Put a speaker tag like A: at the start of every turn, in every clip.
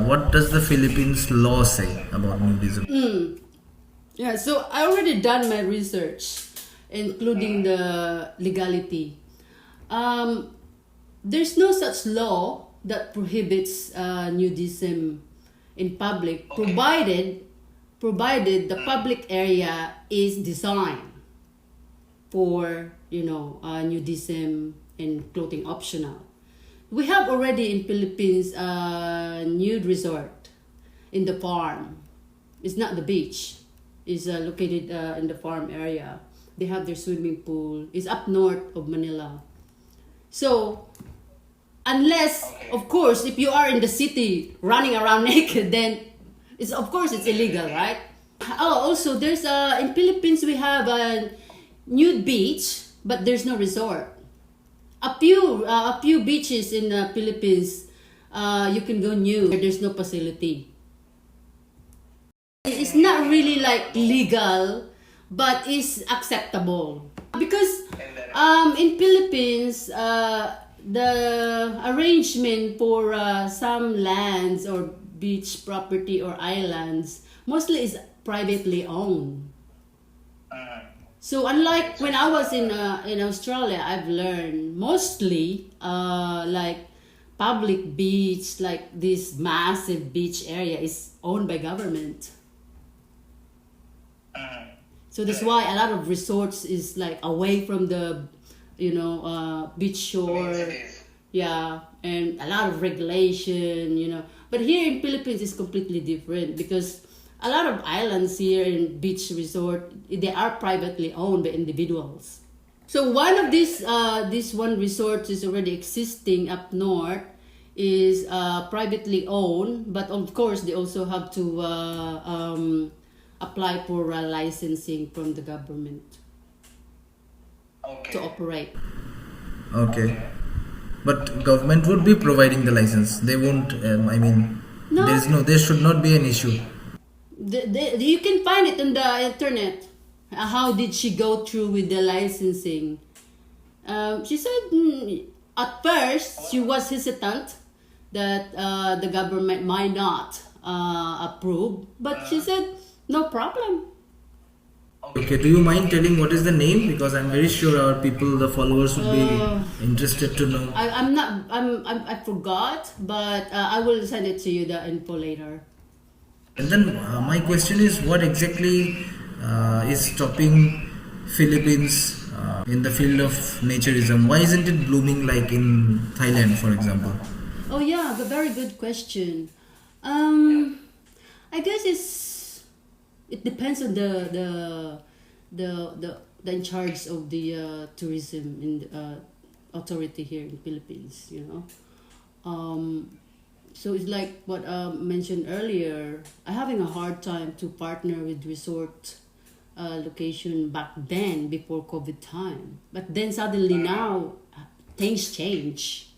A: What does the Philippines law say about nudism?
B: Yeah, so I already done my research, including the legality. There's no such law that prohibits nudism in public, provided the public area is designed for nudism and clothing optional. We have already in Philippines nude resort in the farm. It's not the beach. It's located in the farm area. They have their swimming pool. It's up north of Manila. So, unless, of course, if you are in the city running around naked, then it's illegal, right? Oh, also there's in Philippines we have a nude beach, but there's no resort. A few beaches in the Philippines, you can go nude. There's no facility. It's not really like legal, but it's acceptable because in Philippines the arrangement for some lands or beach property or islands mostly is privately owned. So unlike when I was in Australia, I've learned mostly like public beach, like this massive beach area is owned by government. So that's why a lot of resorts is like away from the beach shore. Yeah, and a lot of regulation. But here in Philippines is completely different because a lot of islands here in beach resort, they are privately owned by individuals. So one of this one resort is already existing up north is privately owned, but of course they also have to apply for licensing from the government to operate.
A: Okay. But government would be providing the license. They won't.
B: No.
A: There should not be an issue.
B: You can find it on the internet. How did she go through with the licensing? She said at first she was hesitant that the government might not approve, but she said no problem.
A: Okay, do you mind telling what is the name? Because I'm very sure our people, the followers, would be interested to know.
B: I forgot, but I will send it to you the info later.
A: And then my question is, what exactly is stopping Philippines in the field of naturism? Why isn't it blooming like in Thailand, for example?
B: Oh yeah, a very good question. I guess it depends on the in charge of the tourism in the authority here in Philippines. So it's like what mentioned earlier. I'm having a hard time to partner with resort location back then before COVID time. But then suddenly now things change.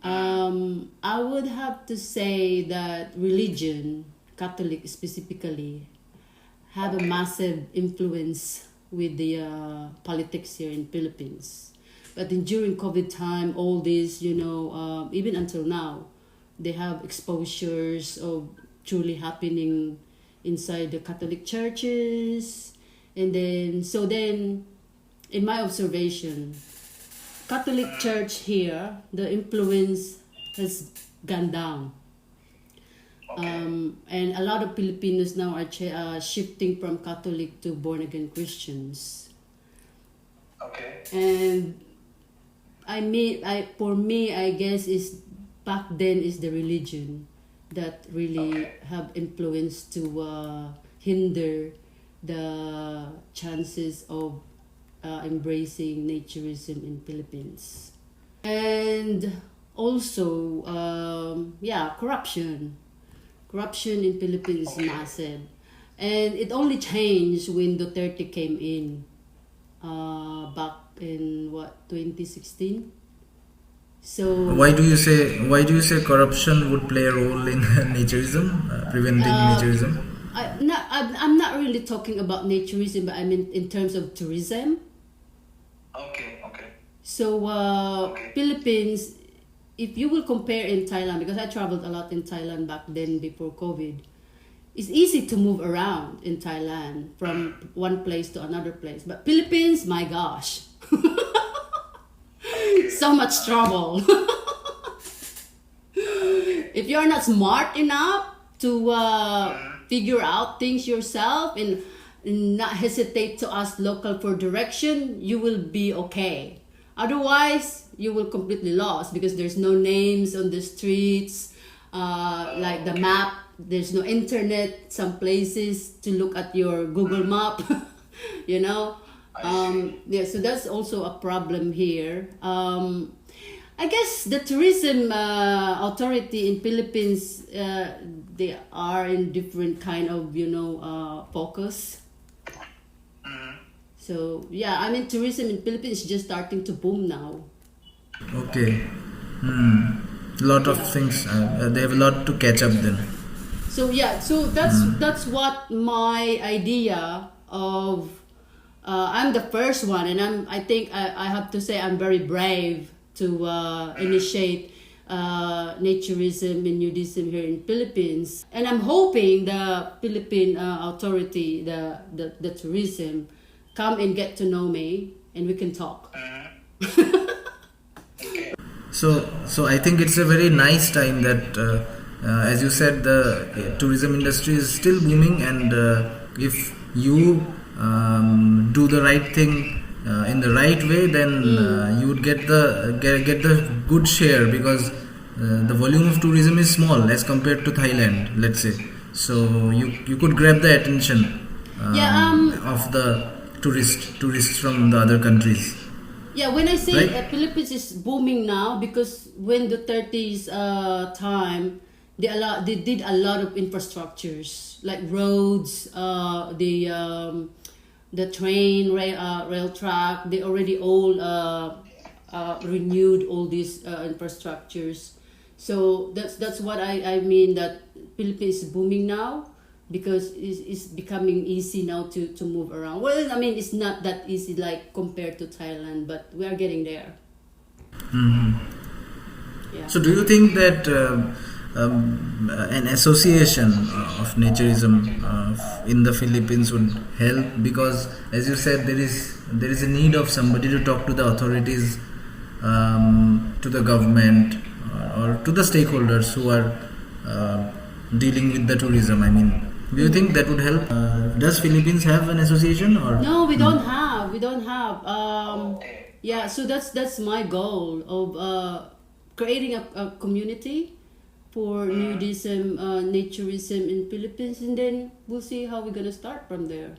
B: I would have to say that religion, Catholic specifically, have a massive influence with the politics here in Philippines. But then during COVID time, all this, even until now, they have exposures of truly happening inside the Catholic churches. And then, in my observation, Catholic Church here, the influence has gone down. And a lot of Filipinos now are shifting from Catholic to born-again Christians.
C: Okay.
B: And for me, I guess is back then is the religion that really have influence to hinder the chances of embracing naturism in Philippines. And also, corruption. Corruption in Philippines is massive. And it only changed when Duterte came in back in 2016. So
A: why do you say corruption would play a role in naturism, preventing naturism?
B: I'm not really talking about naturism, but I mean in terms of tourism.
C: Okay.
B: So Philippines if you will compare in Thailand, because I traveled a lot in Thailand back then before COVID, it's easy to move around in Thailand from one place to another place. But Philippines, my gosh, so much trouble. If you're not smart enough to figure out things yourself and not hesitate to ask local for direction, you will be okay. Otherwise, you will completely lost because there's no names on the streets, like the map. There's no internet. Some places to look at your Google map, you know. Yeah, so that's also a problem here. I guess the tourism authority in Philippines, they are in different kind of, you know, focus. So yeah, I mean tourism in Philippines is just starting to boom now.
A: Okay. Lot of things. They have a lot to catch up then.
B: So yeah, so that's what my idea of. I'm the first one, and I think I have to say I'm very brave to initiate naturism and nudism here in Philippines, and I'm hoping the Philippine authority, the tourism, come and get to know me, and we can talk.
A: So I think it's a very nice time that, as you said, the tourism industry is still booming, and if you do the right thing in the right way, then you would get the good share, because the volume of tourism is small as compared to Thailand, let's say. So you could grab the attention of the tourists from the other countries.
B: Yeah, when I say
A: Right?
B: Philippines is booming now, because when the 30s time, they did a lot of infrastructures like roads, the train rail track. They already all renewed all these infrastructures. So that's what I mean, that Philippines is booming now, because it's becoming easy now to move around. Well, I mean, it's not that easy like compared to Thailand, but we are getting there. Yeah.
A: So do you think that an association of naturism in the Philippines would help? Because, as you said, there is a need of somebody to talk to the authorities, to the government, or to the stakeholders who are dealing with the tourism. I mean, do you think that would help? Does Philippines have an association, or
B: No, we don't have. We don't have. Yeah, so that's my goal of creating a community for nudism, naturism in Philippines, and then we'll see how we're gonna start from there.